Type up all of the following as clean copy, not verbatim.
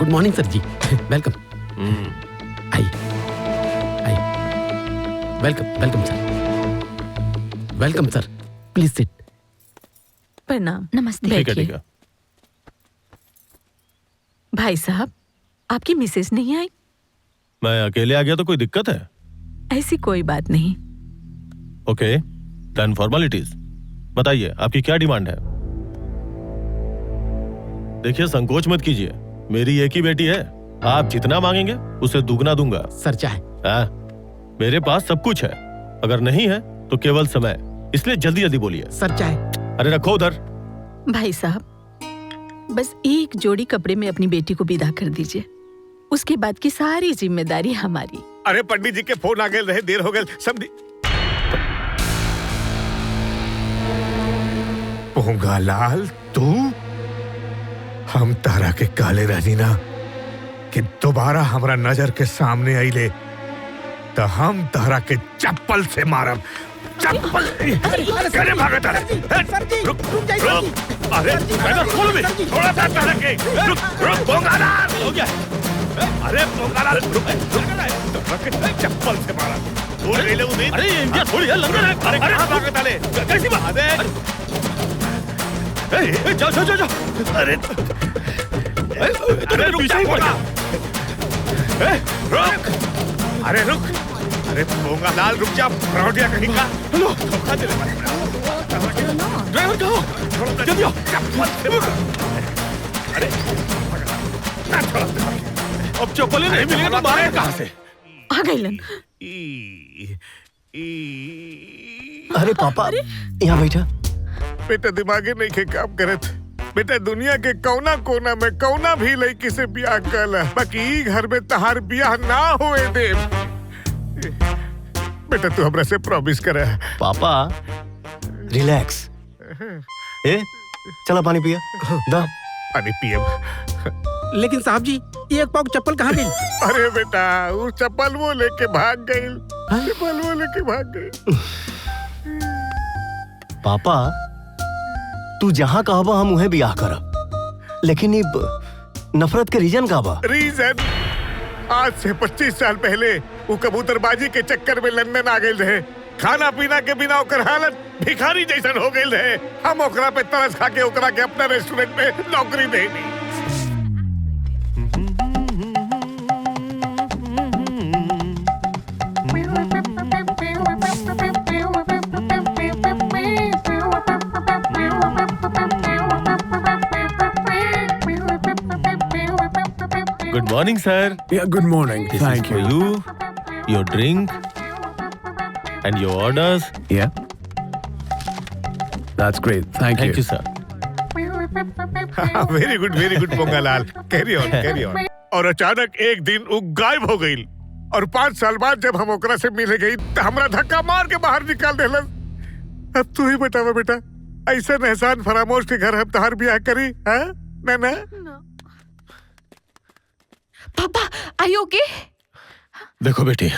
Good morning sir जी। Welcome. आइए आइए। Welcome welcome sir. Welcome sir, please sit. प्रणाम। नमस्ते। ठीक है ठीक है। भाई साहब, आपकी मिसेज नहीं आई? मैं अकेले आ गया तो कोई दिक्कत है? ऐसी कोई बात नहीं। Okay, then formalities. बताइए आपकी क्या डिमांड है? देखिए संकोच मत कीजिए, मेरी एक ही बेटी है, आप जितना मांगेंगे उसे दुगना दूंगा। सर चाहे। मेरे पास सब कुछ है, अगर नहीं है तो केवल समय, इसलिए जल्दी जल्दी बोलिए। सर चाहे। अरे रखो उधर। भाई साहब, बस एक जोड़ी कपड़े में अपनी बेटी को विदा कर दीजिए, उसके बाद की सारी जिम्मेदारी हमारी। अरे पंडित जी के फोन आ गए रहे, देर हो गए सब। पोंगालाल तू, हम तारा के काले रहनी ना कि दोबारा हमरा नजर के सामने आईले तो हम तारा के चप्पल से मारब। चप्पल करे भागत है। रुक अरे खोल भी थोड़ा सा तारा के। रुक पोंगालाल हो गया। अरे पोंगालाल चप्पल से मारा। छोड़ ले उन्हें। अरे इंडिया थोड़ी है, लंदन है। अरे कहां भागत आले? कैसी बात है? जाओ जाओ जाओ। अरे अरे रुक जा। रुक। अरे रुक। अरे पोंगालाल रुक जा, फ्रॉडिया कहीं का। हेलो, धोखा दे रहा है। ड्राइवर कहो, जल्दी आओ। चप्पल से मारा। अरे ना छोड़। अब चप्पल ही नहीं मिलेगा तो मारेगा कहां से? आ गई लन। अरे पापा, यहाँ बैठा। बेटा दिमागे नहीं के काम करत। बेटा दुनिया के कौना कोना में कौना भी लड़की से ब्याह कर, बाकी घर में तहार ब्याह ना होए दे। बेटा तू हमरा से प्रॉमिस करे। पापा रिलैक्स। ए चला पानी पिया। दा पानी पिए। लेकिन साहब जी, ये एक पाव चप्पल कहाँ गई? अरे बेटा वो चप्पल वो लेके भाग गई। चप्पल वो लेके भाग गई। पापा तू जहाँ कहबा हम उहे ब्याह करब, लेकिन अब नफरत के रीजन का बा? रीजन आज से 25 साल पहले वो कबूतरबाजी के चक्कर में लंदन आ गए रहे। खाना पीना के बिना ओकर हालत भिखारी जैसन हो गए रहे। हम ओकरा पे तरस खा के ओकरा के अपना रेस्टोरेंट में नौकरी देनी। Good morning, sir. Yeah, good morning. This Thank is for you. you, your drink, and your orders. Yeah. That's great. Thank you. Thank you, sir. Very good Pongalal. Carry on carry on. और अचानक एक दिन वो गायब हो गई और 5 साल बाद जब हम ओकरा से मिले गई तो हमरा धक्का मार के बाहर निकाल देलन। अब तू ही बतावा बेटा, ऐसा एहसान फरामोश के घर हम तहार ब्याह करी? हाँ ना? पापा आर यू ओके? देखो बेटी,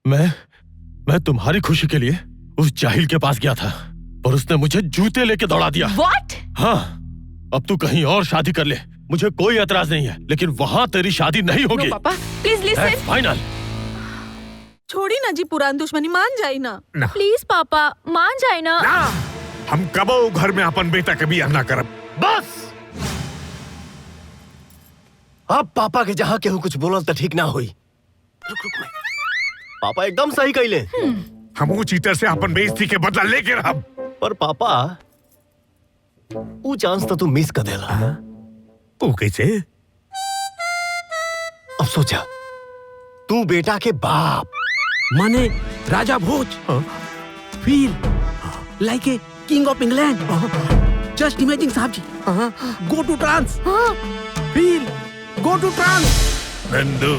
मैं तुम्हारी खुशी के लिए उस जाहिल के पास गया था और उसने मुझे जूते लेके दौड़ा दिया। What? हाँ, अब तू कहीं और शादी कर ले, मुझे कोई एतराज नहीं है, लेकिन वहाँ तेरी शादी नहीं होगी। पापा प्लीज लिसन। फाइनल। छोड़ी ना जी, पुरानी दुश्मनी मान जाए ना। प्लीज पापा मान जाए ना। हम कबो घर में अपन बेटा के ब्याह ना करब। बस अब पापा के जहाँ केहू कुछ बोलल तो ठीक ना हुई। रुक मैं। पापा एकदम सही कहले। हम वो चीटर से अपन बेइज्जती के बदला लेके रहब। पर पापा वो चांस तो तू मिस कर देला। वो कैसे? अब सोचा, तू बेटा के बाप माने Raja Bhoj. Feel like a king of England. Just imagine साहब जी। Go to trance. Feel go to trance. Nandu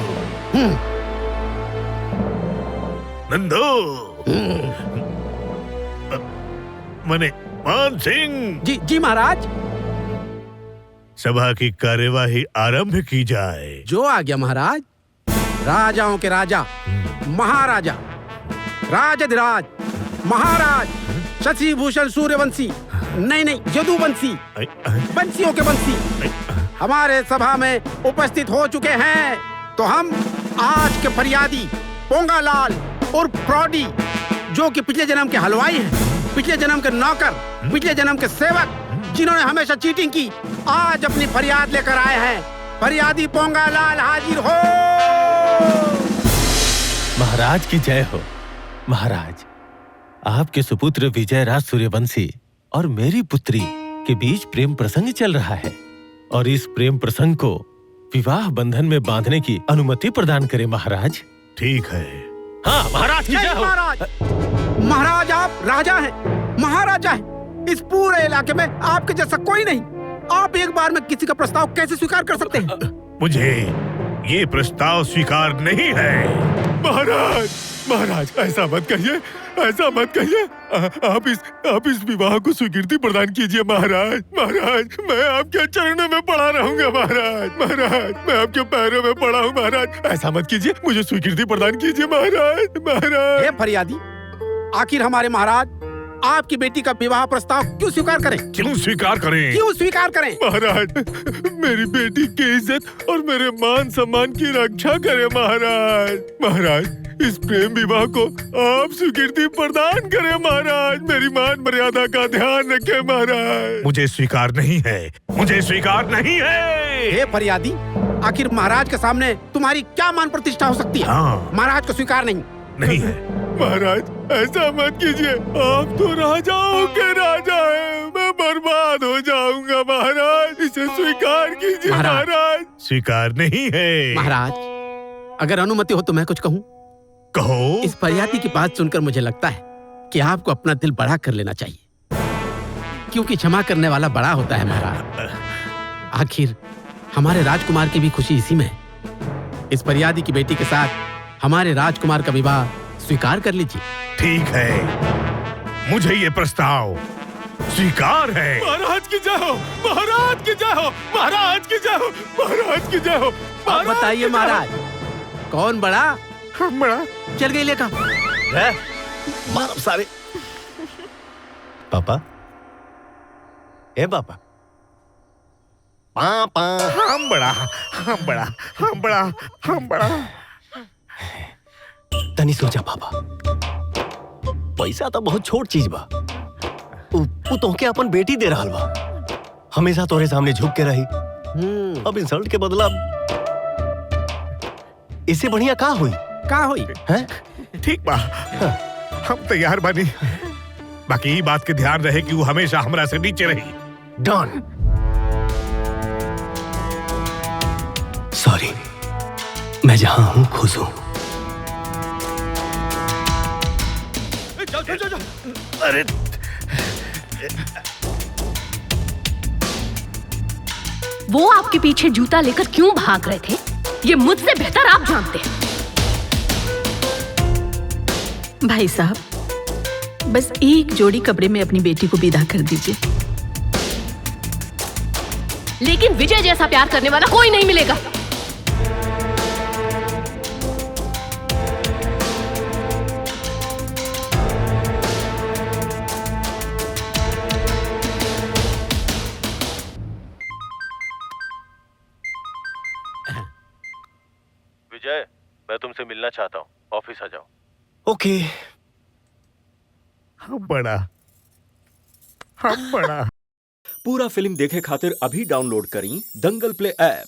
मने मान सिंह जी महाराज। सभा की कार्यवाही आरंभ की जाए। जो आ गया महाराज। राजाओं के राजा, महाराजा, राजाधिराज, महाराज शशि भूषण सूर्यवंशी नहीं नहीं, यदुवंशी, बंसियों के बंसी हमारे सभा में उपस्थित हो चुके हैं। तो हम आज के फरियादी पोंगालाल और फ्रॉडी, जो कि पिछले जन्म के हलवाई हैं, पिछले जन्म के नौकर, पिछले जन्म के सेवक, जिन्होंने हमेशा चीटिंग की, आज अपनी फरियाद लेकर आए हैं। फरियादी पोंगालाल हाजिर हो। महाराज की जय हो। महाराज, आपके सुपुत्र विजयराज सूर्यवंशी और मेरी पुत्री के बीच प्रेम प्रसंग चल रहा है और इस प्रेम प्रसंग को विवाह बंधन में बांधने की अनुमति प्रदान करें महाराज। ठीक है। हाँ महाराज की जय नहीं हो। महाराज, महाराज आप राजा हैं, महाराजा हैं। इस पूरे इलाके में आपके जैसा कोई नहीं। आप एक बार में किसी का प्रस्ताव कैसे स्वीकार कर सकते हैं? मुझे ये प्रस्ताव स्वीकार नहीं है। महाराज, महाराज ऐसा मत कहिए, ऐसा मत कहिए। आप इस विवाह को स्वीकृति प्रदान कीजिए महाराज। महाराज, मैं आपके चरणों में पड़ा रहूंगा महाराज। महाराज, मैं आपके पैरों में पड़ा हूँ महाराज। ऐसा मत कीजिए, मुझे स्वीकृति प्रदान कीजिए महाराज। महाराज, हे फरियादी, आखिर हमारे महाराज आपकी बेटी का विवाह प्रस्ताव क्यों स्वीकार करें? क्यों स्वीकार करें? क्यों स्वीकार करें? महाराज, मेरी बेटी की इज्जत और मेरे मान सम्मान की रक्षा करें महाराज। महाराज, इस प्रेम विवाह को आप स्वीकृति प्रदान करें महाराज। मेरी मान मर्यादा का ध्यान रखें महाराज। मुझे स्वीकार नहीं है, मुझे स्वीकार नहीं है। हे फरियादी, आखिर महाराज के सामने तुम्हारी क्या मान प्रतिष्ठा हो सकती है? हाँ। महाराज को स्वीकार नहीं है। महाराज, ऐसा मत कीजिए। आप तो राजाओं के राजा हैं, मैं बर्बाद हो जाऊंगा महाराज। इसे स्वीकार कीजिए महाराज। स्वीकार नहीं है। महाराज, अगर अनुमति हो तो मैं कुछ कहूँ? कहो। इस फरियादी की बात सुनकर मुझे लगता है कि आपको अपना दिल बड़ा कर लेना चाहिए, क्योंकि क्षमा करने वाला बड़ा होता है महाराज। आखिर हमारे राजकुमार की भी खुशी इसी में है। इस फरियादी की बेटी के साथ हमारे राजकुमार का विवाह स्वीकार कर लीजिए। ठीक है, मुझे ये प्रस्ताव स्वीकार है। महाराज की जय हो, महाराज की जय हो, महाराज की जय हो, महाराज की जय हो। अब बताइए महाराज, कौन बड़ा? हम बड़ा। चल गई लेका। मारो सारे। पापा, ए पापा, पापा। हम बड़ा, हम बड़ा, हम बड़ा, हम बड़ा। तनी सोचा पापा, पैसा तो बहुत छोट चीज बा। उ तोहके अपन बेटी दे रहल बा, हमेशा तोरे सामने झुक के रही। अब इंसल्ट के बदला इससे बढ़िया का हुई? का हुई? ठीक बा, हम तैयार बानी। बाकी ये बात के ध्यान रहे कि वो हमेशा हमरा से नीचे रही। डन। सॉरी, मैं जहां हूं खुश हूं। अरे वो आपके पीछे जूता लेकर क्यों भाग रहे थे, ये मुझसे बेहतर आप जानते हैं। भाई साहब, बस एक जोड़ी कपड़े में अपनी बेटी को विदा कर दीजिए। लेकिन विजय जैसा प्यार करने वाला कोई नहीं मिलेगा। विजय, मैं तुमसे मिलना चाहता हूँ, ऑफिस आ जाओ। ओके। हम बड़ा, हम बड़ा। पूरा फिल्म देखे खातिर अभी डाउनलोड करी दंगल प्ले ऐप।